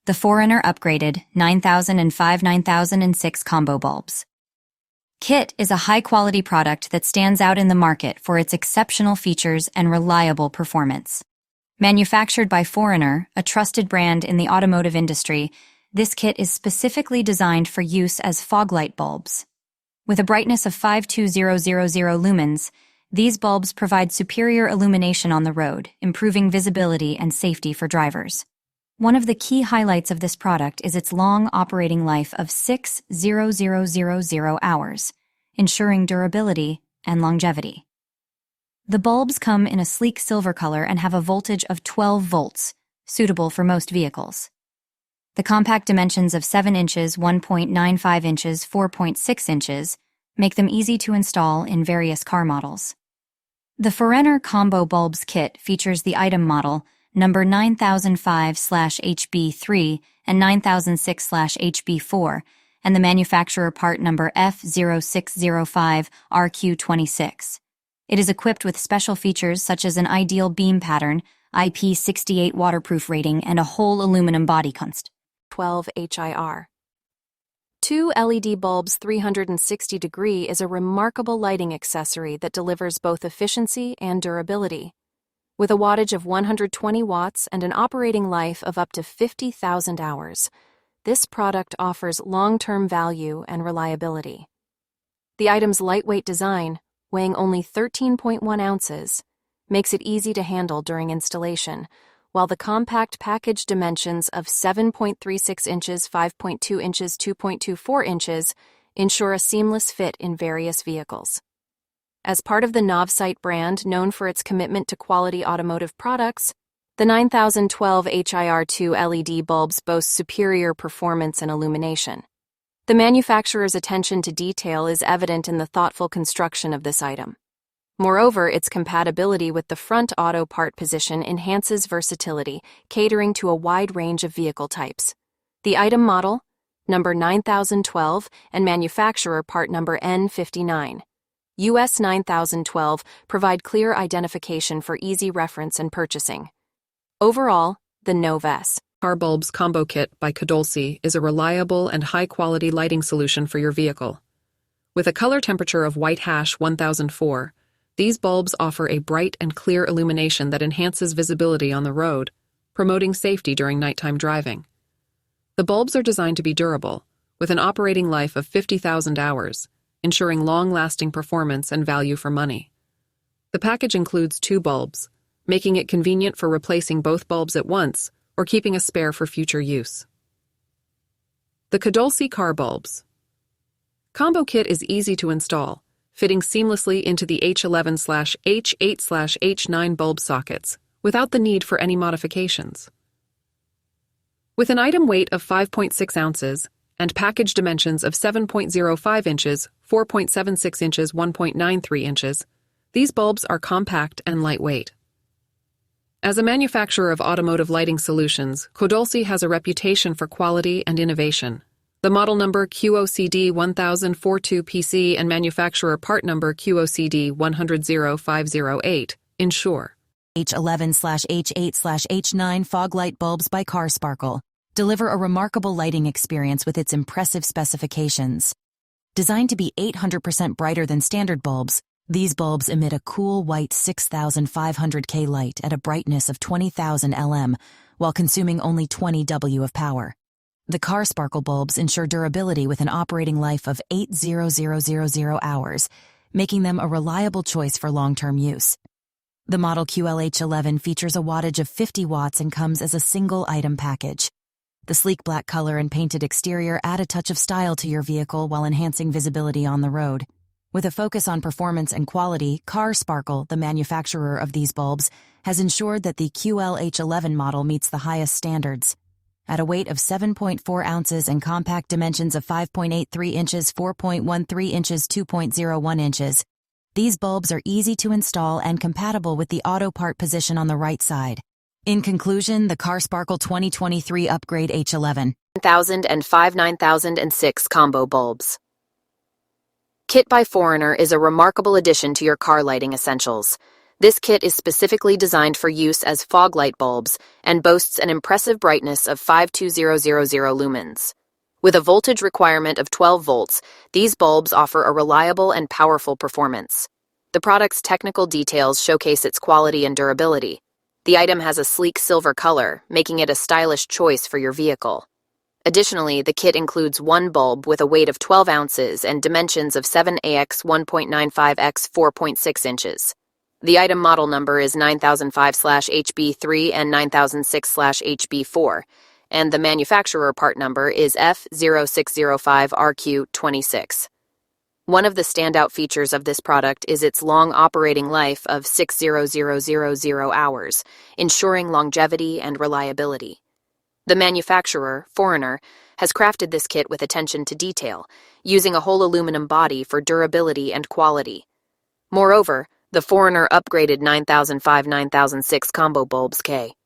the Foreigner upgraded 9005 9006 combo bulbs. Kit is a high-quality product that stands out in the market for its exceptional features and reliable performance. Manufactured by Foreigner, a trusted brand in the automotive industry, this kit is specifically designed for use as fog light bulbs. With a brightness of 52000 lumens, these bulbs provide superior illumination on the road, improving visibility and safety for drivers. One of the key highlights of this product is its long operating life of 6,000 hours, ensuring durability and longevity. The bulbs come in a sleek silver color and have a voltage of 12 volts, suitable for most vehicles. The compact dimensions of 7 inches, 1.95 inches, 4.6 inches make them easy to install in various car models. The Foreigner Combo Bulbs Kit features the item model number 9005/HB3 and 9006/HB4, and the manufacturer part number F0605RQ26. It is equipped with special features such as an ideal beam pattern, IP68 waterproof rating, and a whole aluminum body const. 12 HIR. 2 LED bulbs 360-degree is a remarkable lighting accessory that delivers both efficiency and durability. With a wattage of 120 watts and an operating life of up to 50,000 hours, this product offers long-term value and reliability. The item's lightweight design, weighing only 13.1 ounces, makes it easy to handle during installation, while the compact package dimensions of 7.36 inches, 5.2 inches, 2.24 inches ensure a seamless fit in various vehicles. As part of the Novsight brand, known for its commitment to quality automotive products, the 9012 HIR2 LED bulbs boast superior performance and illumination. The manufacturer's attention to detail is evident in the thoughtful construction of this item. Moreover, its compatibility with the front auto part position enhances versatility, catering to a wide range of vehicle types. The item model, number 9012, and manufacturer part number N59. US 9012 provide clear identification for easy reference and purchasing. Overall, the Novs Car Bulbs Combo Kit by Cadolsi is a reliable and high-quality lighting solution for your vehicle. With a color temperature of white hash 1004, these bulbs offer a bright and clear illumination that enhances visibility on the road, promoting safety during nighttime driving. The bulbs are designed to be durable, with an operating life of 50,000 hours, ensuring long-lasting performance and value for money. The package includes 2 bulbs, making it convenient for replacing both bulbs at once or keeping a spare for future use. The Cadolsi Car Bulbs Combo Kit is easy to install, fitting seamlessly into the H11/H8/H9 bulb sockets without the need for any modifications. With an item weight of 5.6 ounces, and package dimensions of 7.05 inches, 4.76 inches, 1.93 inches, these bulbs are compact and lightweight. As a manufacturer of automotive lighting solutions, Cadolsi has a reputation for quality and innovation. The model number QOCD 1042PC and manufacturer part number QOCD 100508 ensure H11/H8/H9 fog light bulbs by Car Sparkle deliver a remarkable lighting experience with its impressive specifications. Designed to be 800% brighter than standard bulbs, these bulbs emit a cool white 6500 K light at a brightness of 20,000 LM while consuming only 20 W of power. The Car Sparkle bulbs ensure durability with an operating life of 8,000 hours, making them a reliable choice for long-term use. The model QLH11 features a wattage of 50 watts and comes as a single item package. The sleek black color and painted exterior add a touch of style to your vehicle while enhancing visibility on the road. With a focus on performance and quality, Car Sparkle, the manufacturer of these bulbs, has ensured that the QLH11 model meets the highest standards. At a weight of 7.4 ounces and compact dimensions of 5.83 inches, 4.13 inches, 2.01 inches, these bulbs are easy to install and compatible with the auto part position on the right side. In conclusion, the Car Sparkle 2023 Upgrade H11 9005 9006 combo bulbs. Kit by Foreigner is a remarkable addition to your car lighting essentials. This kit is specifically designed for use as fog light bulbs and boasts an impressive brightness of 52000 lumens. With a voltage requirement of 12 volts, these bulbs offer a reliable and powerful performance. The product's technical details showcase its quality and durability. The item has a sleek silver color, making it a stylish choice for your vehicle. Additionally, the kit includes one bulb with a weight of 12 ounces and dimensions of 7x 1.95x 4.6 inches. The item model number is 9005/HB3 and 9006/HB4, and the manufacturer part number is F0605RQ26. One of the standout features of this product is its long operating life of 60000 hours, ensuring longevity and reliability. The manufacturer, Foreigner, has crafted this kit with attention to detail, using a whole aluminum body for durability and quality. Moreover, the Foreigner upgraded 9005-9006 combo bulbs K.